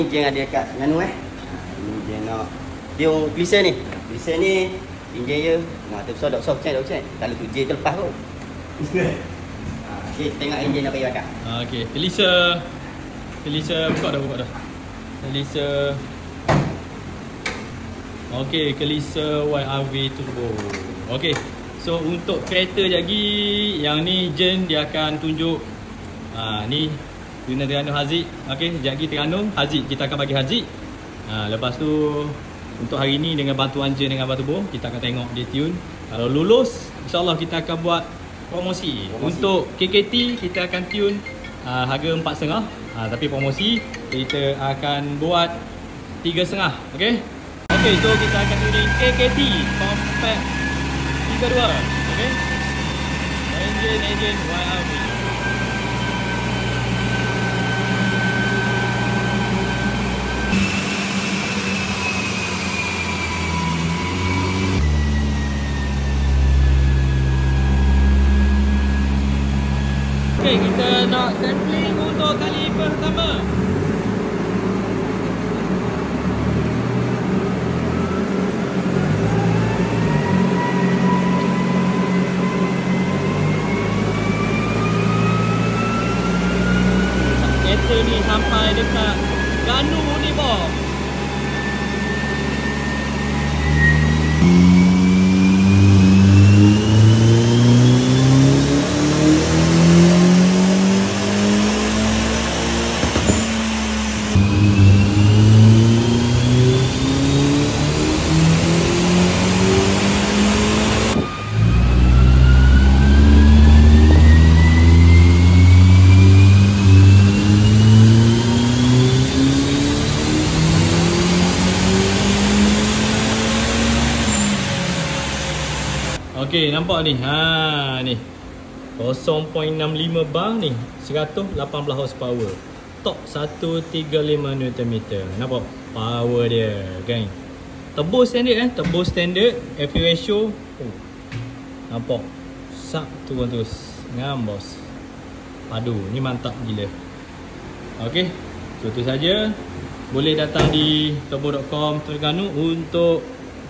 Jeng ada kat nganu Ini jeng nak tiung klise ni. Klise ni tinggi je. Tu besar dak besar. Kalau tu je terlepas tu. Okey, tengok enjin nak bagi bakar. Okey, Kelisa buka dah. Kelisa. Okey, Kelisa YRV turbo. Okey. So untuk kereta lagi yang ni Jen dia akan tunjuk ni guna Terengganu Haziq. Okey, sekejap lagi Terengganu Haziq kita akan bagi Haziq. Lepas tu untuk hari ni dengan bantuan Jen dengan Batu Bo kita akan tengok dia tune. Kalau lulus insya-Allah kita akan buat promosi. Untuk KKT kita akan tune harga 4.5. Tapi promosi kita akan buat 3.5. Okey. Okey, so kita akan tuning KKT Compact 32. Okey. Engine YRV. Okey, kita nak sampling untuk kali pertama. Kereta ni sampai dekat Terengganu ni boh. Okey, nampak ni. Ni. 0.65 bar ni. 118 horsepower. Torque 135 Nm. Nampak power dia, geng. Tebus standard tebus standard. FU ratio. Nampak. Sak turun terus. Ngam bos. Aduh, ni mantap gila. Okey. So tu saja. Boleh datang di turbo.com Terengganu untuk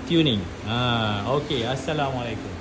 tuning. Okey, assalamualaikum.